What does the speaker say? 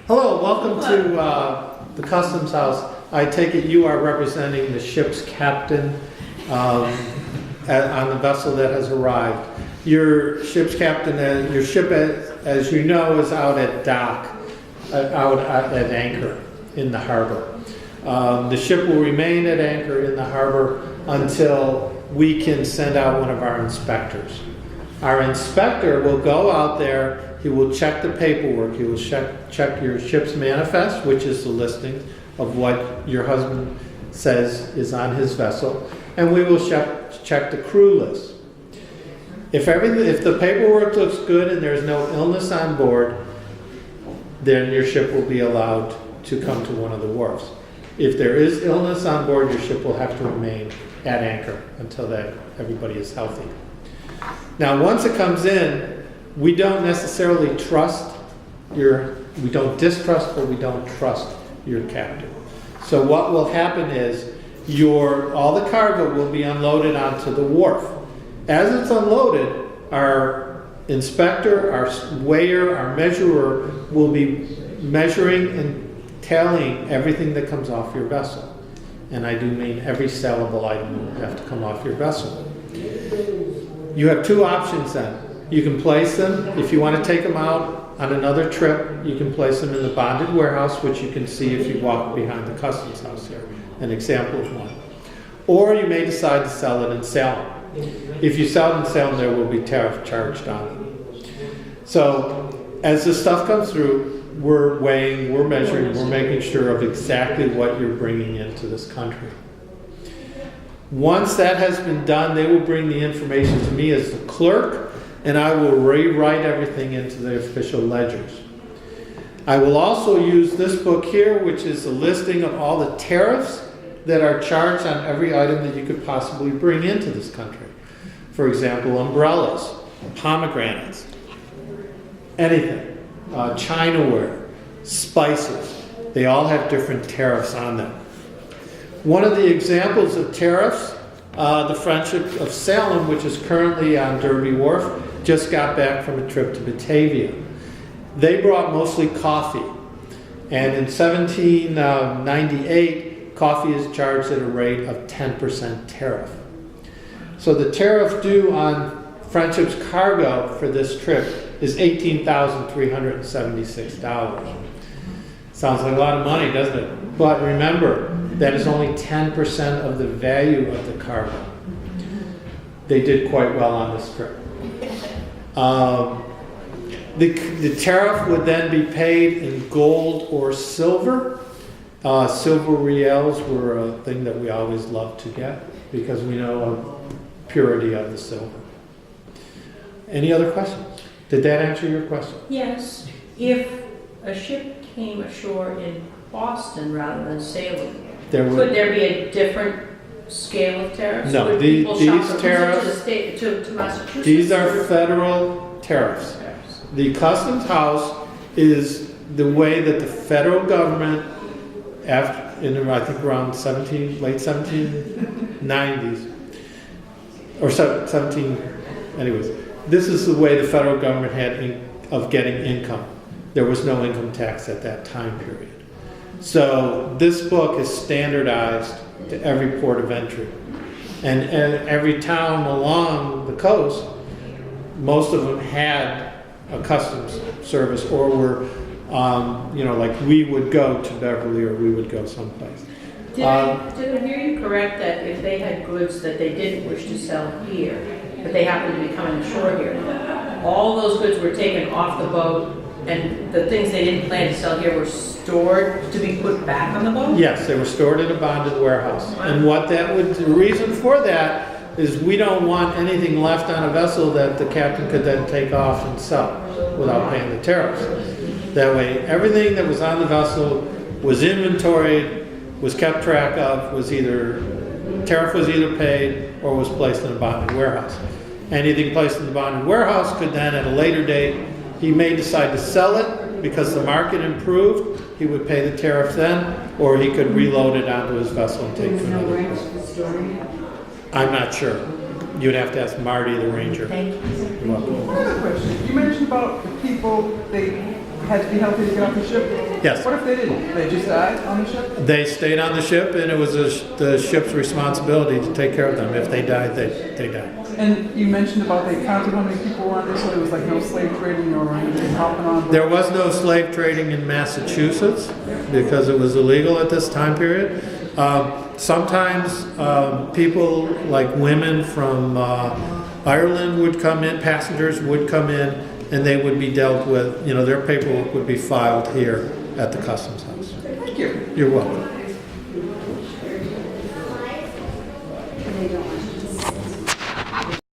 Hello, welcome to the Customs House. I take it you are representing the ship's captain on the vessel that has arrived. Your ship's captain, your ship, as you know, is out at dock, out at anchor in the harbor. The ship will remain at anchor in the harbor until we can send out one of our inspectors. Our inspector will go out there, he will check the paperwork, he will check your ship's manifest, which is the listing of what your husband says is on his vessel, and we will check the crew list. If the paperwork looks good and there's no illness on board, then your ship will be allowed to come to one of the wharfs. If there is illness on board, your ship will have to remain at anchor until that everybody is healthy. Now, once it comes in, we don't necessarily trust we don't distrust, but we don't trust your captain. So what will happen is all the cargo will be unloaded onto the wharf. As it's unloaded, our inspector, our weigher, our measurer will be measuring and tallying everything that comes off your vessel. And I do mean every sellable item will have to come off your vessel. You have two options then. You can place them, if you want to take them out on another trip, you can place them in the bonded warehouse, which you can see if you walk behind the customs house here, an example of one. Or you may decide to sell it in Salem. If you sell it in Salem, there will be tariff charged on it. So as this stuff comes through, we're weighing, we're measuring, we're making sure of exactly what you're bringing into this country. Once that has been done, they will bring the information to me as the clerk, and I will rewrite everything into the official ledgers. I will also use this book here, which is a listing of all the tariffs that are charged on every item that you could possibly bring into this country. For example, umbrellas, pomegranates, anything, Chinaware, spices. They all have different tariffs on them. One of the examples of tariffs, the Friendship of Salem, which is currently on Derby Wharf, just got back from a trip to Batavia. They brought mostly coffee. And in 1798, coffee is charged at a rate of 10% tariff. So the tariff due on Friendship's cargo for this trip is $18,376. Sounds like a lot of money, doesn't it? But remember, that is only 10% of the value of the cargo. They did quite well on this trip. The tariff would then be paid in gold or silver. Silver reals were a thing that we always loved to get because we know of purity of the silver. Any other questions? Did that answer your question? Yes. If a ship came ashore in Boston rather than Salem, could there be a different scale of tariffs? No, these tariffs, to Massachusetts? these are federal tariffs. The Customs House is the way that the federal government, I think around late 1790s, or 17, anyways, this is the way the federal government had of getting income. There was no income tax at that time period. So this book is standardized to every port of entry. And every town along the coast, most of them had a customs service or were, like we would go to Beverly or we would go someplace. Did I hear you correct that if they had goods that they didn't wish to sell here, but they happened to be coming ashore here, all those goods were taken off the boat and the things they didn't plan to sell here were stored to be put back on the boat? Yes, they were stored in a bonded warehouse. And the reason for that is we don't want anything left on a vessel that the captain could then take off and sell without paying the tariffs. That way, everything that was on the vessel was inventoried, was kept track of, tariff was either paid or was placed in a bonded warehouse. Anything placed in the bonded warehouse could then, at a later date, he may decide to sell it because the market improved. He would pay the tariff then, or he could reload it onto his vessel and take it to another place. I'm not sure. You'd have to ask Marty, the ranger. Thank you. You're welcome. Another question. You mentioned about the people, they had to be healthy to get off the ship? Yes. What if they didn't? They just died on the ship? They stayed on the ship, and it was the ship's responsibility to take care of them. If they died, they died. And you mentioned about they counted how many people were on there, so there was like no slave trading or anything hopping on. There was no slave trading in Massachusetts because it was illegal at this time period. Sometimes people like women from Ireland would come in, passengers would come in, and they would be dealt with, their paperwork would be filed here at the customs house. Thank you. You're welcome.